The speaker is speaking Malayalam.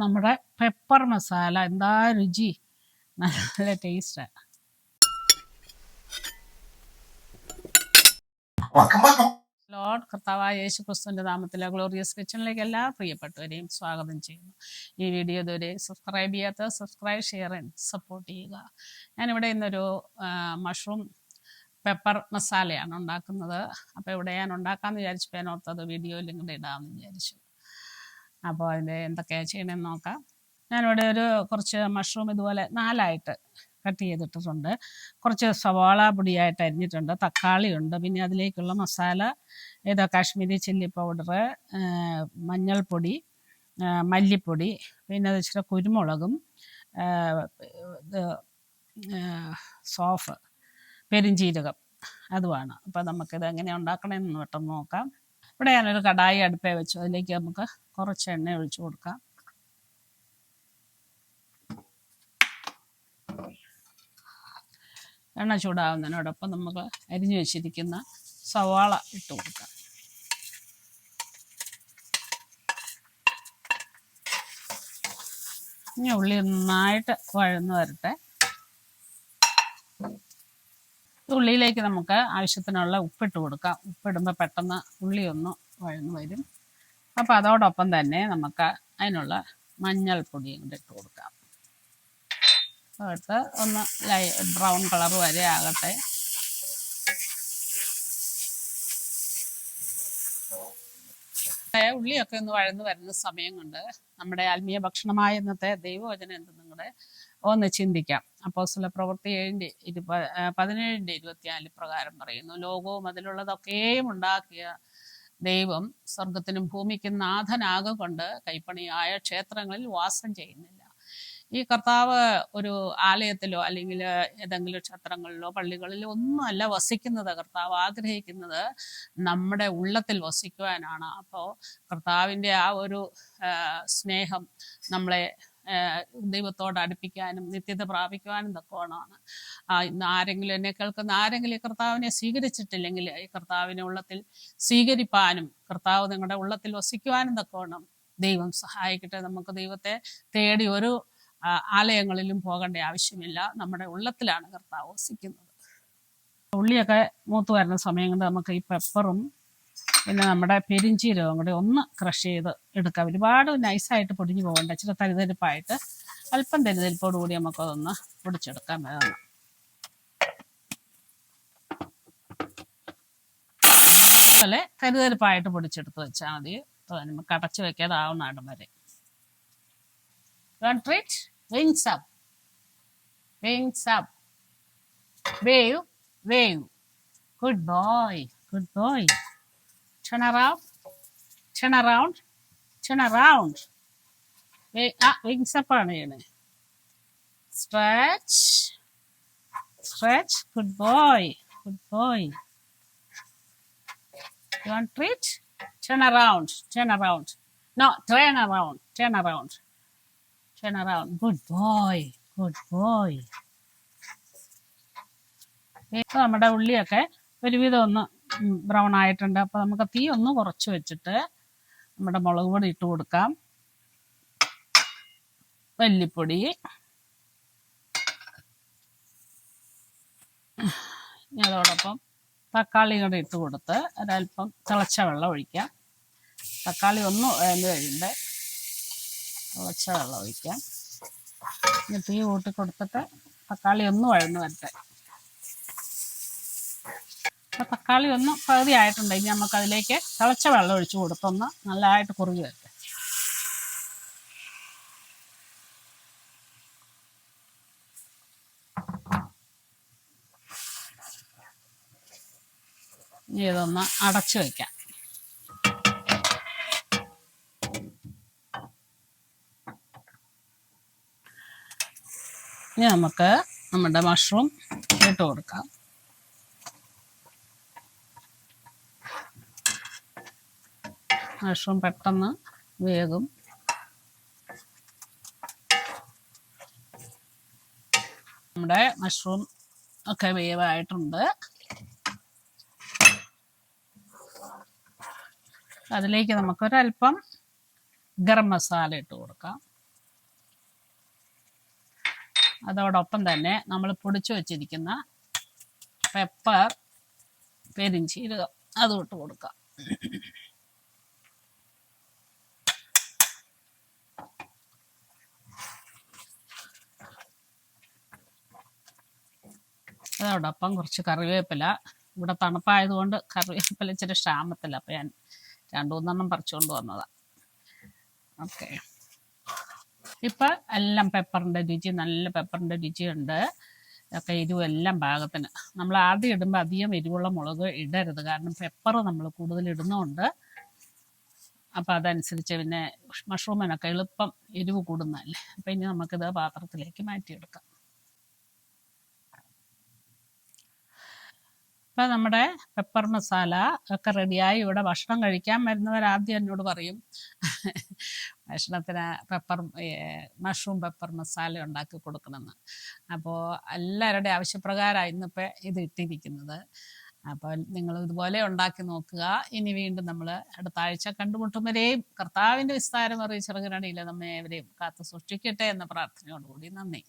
നമ്മുടെ പെപ്പർ മസാല എന്താ രുചി, നല്ല ടേസ്റ്റാണ്. ലോർഡ് കർത്താവായ യേശു ക്രിസ്തുവിൻ്റെ നാമത്തിലെ ഗ്ലോറിയസ് കിച്ചണിലേക്ക് എല്ലാ പ്രിയപ്പെട്ടവരെയും സ്വാഗതം ചെയ്യുന്നു. ഈ വീഡിയോ ഇതുവരെ സബ്സ്ക്രൈബ് ചെയ്യാത്ത സബ്സ്ക്രൈബ്, ഷെയർ ആൻഡ് സപ്പോർട്ട് ചെയ്യുക. ഞാനിവിടെ ഇന്നൊരു മഷ്റൂം പെപ്പർ മസാലയാണ് ഉണ്ടാക്കുന്നത്. അപ്പോൾ ഇവിടെ ഞാൻ ഉണ്ടാക്കാമെന്ന് വിചാരിച്ചപ്പോൾ ഞാൻ ഓർത്തത് വീഡിയോയിൽ ഇങ്ങോട്ട് ഇടാമെന്ന് വിചാരിച്ചു. അപ്പോൾ അതിൻ്റെ എന്തൊക്കെയാണ് ചെയ്യണമെന്ന് നോക്കാം. ഞാനിവിടെ കുറച്ച് മഷ്റൂം ഇതുപോലെ 4ആയിട്ട് കട്ട് ചെയ്തിട്ടിട്ടുണ്ട്. കുറച്ച് സവാള പൊടിയായിട്ട് അരിഞ്ഞിട്ടുണ്ട്, തക്കാളി ഉണ്ട്, പിന്നെ അതിലേക്കുള്ള മസാല കാശ്മീരി ചില്ലി പൗഡർ, മഞ്ഞൾപ്പൊടി, മല്ലിപ്പൊടി, പിന്നെ അത് ഇച്ചിരി കുരുമുളകും, സോഫ്, പെരിഞ്ചീരകം അതുമാണ്. അപ്പോൾ നമുക്കിത് എങ്ങനെ ഉണ്ടാക്കണമെന്ന് പെട്ടെന്ന് നോക്കാം. ഇവിടെ ഞാനൊരു കടായി അടുപ്പേ വെച്ചു. അതിലേക്ക് നമുക്ക് കുറച്ച് എണ്ണ ഒഴിച്ചു കൊടുക്കാം. എണ്ണ ചൂടാവുന്നതിനോടൊപ്പം നമുക്ക് അരിഞ്ഞു വെച്ചിരിക്കുന്ന സവാള ഇട്ട് കൊടുക്കാം. ഇനി ഉള്ളി നന്നായിട്ട് വഴന്ന് വരട്ടെ. ഉള്ളിയിലേക്ക് നമുക്ക് ആവശ്യത്തിനുള്ള ഉപ്പിട്ട് കൊടുക്കാം. ഉപ്പിടുമ്പോൾ പെട്ടെന്ന് ഉള്ളി ഒന്ന് വഴന്ന് വരും. അപ്പോൾ അതോടൊപ്പം തന്നെ നമുക്ക് അതിനുള്ള മഞ്ഞൾപ്പൊടിയും കൂടെ ഇട്ട് കൊടുക്കാം. എടുത്ത് ഒന്ന് ബ്രൗൺ കളർ വരെ ആകട്ടെ. ഉള്ളിയൊക്കെ ഒന്ന് വഴന്ന് വരുന്ന സമയം കൊണ്ട് നമ്മുടെ ആത്മീയ ഭക്ഷണമായ ഇന്നത്തെ ദൈവവചനം എന്ത് നിങ്ങളുടെ ഒന്ന് ചിന്തിക്കാം. അപ്പോസ്തല പ്രവൃത്തി 17:24 പ്രകാരം പറയുന്നു, ലോകവും അതിലുള്ളതൊക്കെയും ഉണ്ടാക്കിയ ദൈവം സ്വർഗത്തിനും ഭൂമിക്കും നാഥനാകൊണ്ട് കൈപ്പണിയായ ക്ഷേത്രങ്ങളിൽ വാസം ചെയ്യുന്നില്ല. ഈ കർത്താവ് ഒരു ആലയത്തിലോ അല്ലെങ്കിൽ ഏതെങ്കിലും ക്ഷേത്രങ്ങളിലോ പള്ളികളിലോ ഒന്നുമല്ല വസിക്കുന്നത്. കർത്താവ് ആഗ്രഹിക്കുന്നത് നമ്മുടെ ഉള്ളത്തിൽ വസിക്കുവാനാണ്. അപ്പോൾ കർത്താവിൻ്റെ ആ ഒരു സ്നേഹം നമ്മളെ ദൈവത്തോട് അടുപ്പിക്കാനും നിത്യത പ്രാപിക്കുവാനും തക്കവണ്ണമാണ്. ഇന്ന് ആരെങ്കിലും എന്നെ കേൾക്കുന്ന ആരെങ്കിലും ഈ കർത്താവിനെ സ്വീകരിച്ചിട്ടില്ലെങ്കിൽ ഈ കർത്താവിനെ ഉള്ളത്തിൽ സ്വീകരിപ്പാനും കർത്താവ് നിങ്ങളുടെ ഉള്ളത്തിൽ വസിക്കുവാനും തക്കവണ്ണം ദൈവം സഹായിക്കട്ടെ. നമുക്ക് ദൈവത്തെ തേടി ഒരു ആലയങ്ങളിലും പോകേണ്ട ആവശ്യമില്ല. നമ്മുടെ ഉള്ളത്തിലാണ് കർത്താവ് വസിക്കുന്നത്. ഉള്ളിയൊക്കെ മൂത്ത് വരുന്ന സമയം കൊണ്ട് നമുക്ക് ഈ പെപ്പറും പിന്നെ നമ്മുടെ പെരിഞ്ചീരകവും കൂടെ ഒന്ന് ക്രഷ് ചെയ്ത് എടുക്കാം. ഒരുപാട് നൈസായിട്ട് പൊടിഞ്ഞു പോകേണ്ട, ഇച്ചിരി തരിതരിപ്പായിട്ട് അല്പം തരിതരിപ്പോട് കൂടി നമുക്കതൊന്ന് പൊടിച്ചെടുക്കാൻ വേണം. അതുപോലെ തരിതരിപ്പായിട്ട് പൊടിച്ചെടുത്ത് വെച്ചാൽ മതി. നമുക്ക് അടച്ചു വെക്കാതാവുന്ന ഇടം വരെ. Wings up, wings up, wave, wave. Good boy, good boy. Turn around, turn around, turn around. Wings up ആണ് ചെയ്യണേ. Stretch, stretch. Good boy, good boy. You want treat? Turn around, turn around. No, turn around, turn around. Turn around. Good boy, good boy. നമ്മുടെ ഉള്ളിയൊക്കെ ഒരുവിധം ഒന്ന് ബ്രൗൺ ആയിട്ടുണ്ട്. അപ്പോൾ നമുക്ക് തീ ഒന്ന് കുറച്ച് വെച്ചിട്ട് നമ്മുടെ മുളക് പൊടി ഇട്ട് കൊടുക്കാം, മല്ലിപ്പൊടി, അതോടൊപ്പം തക്കാളി കൂടെ ഇട്ട് കൊടുത്ത് ഒരല്പം തിളച്ച വെള്ളം ഒഴിക്കാം. തക്കാളി ഒന്ന് വഴന്ന് കഴിയുമ്പോൾ തിളച്ച വെള്ളം ഒഴിക്കാം. ഇനി തീ കൂട്ടി കൊടുത്തിട്ട് തക്കാളി ഒന്ന് വഴന്ന് വരട്ടെ. അപ്പോൾ തക്കാളി ഒന്ന് പകുതി ആയിട്ടുണ്ടെങ്കിൽ നമുക്കതിലേക്ക് തിളച്ച വെള്ളം ഒഴിച്ച് കൊടുത്തൊന്ന് നല്ലതായിട്ട് കുറുകി വരട്ടെ. ഇനി ഇതൊന്ന് അടച്ചു വയ്ക്കാം. ഇനി നമുക്ക് നമ്മുടെ മഷ്റൂം ഇട്ട് കൊടുക്കാം. മഷ്റൂം പെട്ടെന്ന് വേകും. നമ്മുടെ മഷ്റൂം ഒക്കെ വേവായിട്ടുണ്ട്. അതിലേക്ക് നമുക്കൊരല്പം ഗരം മസാല ഇട്ട് കൊടുക്കാം. അതോടൊപ്പം തന്നെ നമ്മൾ പൊടിച്ചു വച്ചിരിക്കുന്ന പെപ്പർ, പെരിഞ്ചീരകം അതും ഇട്ട് കൊടുക്കാം. അതോടൊപ്പം കുറച്ച് കറിവേപ്പില. ഇവിടെ തണുപ്പായതുകൊണ്ട് കറിവേപ്പില ഇച്ചിരി ക്ഷാമത്തില്ല, അപ്പം ഞാൻ 2-3 പറിച്ചുകൊണ്ട് വന്നതാണ്. ഓക്കെ, ഇപ്പം എല്ലാം പെപ്പറിൻ്റെ രുചി, നല്ല പെപ്പറിൻ്റെ രുചിയുണ്ട്. ഒക്കെ എരിവെല്ലാം പാകത്തിന്. നമ്മൾ ആദ്യം ഇടുമ്പോൾ അധികം എരിവുള്ള മുളക് ഇടരുത്, കാരണം പെപ്പർ നമ്മൾ കൂടുതൽ ഇടുന്നതുകൊണ്ട്. അപ്പം അതനുസരിച്ച് പിന്നെ മഷ്റൂമിനൊക്കെ എളുപ്പം എരിവ് കൂടുന്നതല്ലേ. അപ്പം ഇനി നമുക്കിത് പാത്രത്തിലേക്ക് മാറ്റിയെടുക്കാം. ഇപ്പം നമ്മുടെ പെപ്പർ മസാല ഒക്കെ റെഡിയായി. ഇവിടെ ഭക്ഷണം കഴിക്കാൻ വരുന്നവരാദ്യം എന്നോട് പറയും ഭക്ഷണത്തിന് മഷ്റൂം പെപ്പർ മസാല ഉണ്ടാക്കി കൊടുക്കണമെന്ന്. അപ്പോൾ എല്ലാവരുടെയും ആവശ്യപ്രകാരമാണ് ഇന്നിപ്പോൾ ഇത് ഇട്ടിരിക്കുന്നത്. അപ്പോൾ നിങ്ങൾ ഇതുപോലെ ഉണ്ടാക്കി നോക്കുക. ഇനി വീണ്ടും നമ്മൾ അടുത്ത ആഴ്ച കണ്ടുമുട്ടും വരെയും കർത്താവിൻ്റെ വിസ്താരം അറിയിച്ചിറങ്ങണില്ല നമ്മെ ഏവരെയും കാത്തു സൂക്ഷിക്കട്ടെ എന്ന പ്രാർത്ഥനയോടുകൂടി നന്ദി.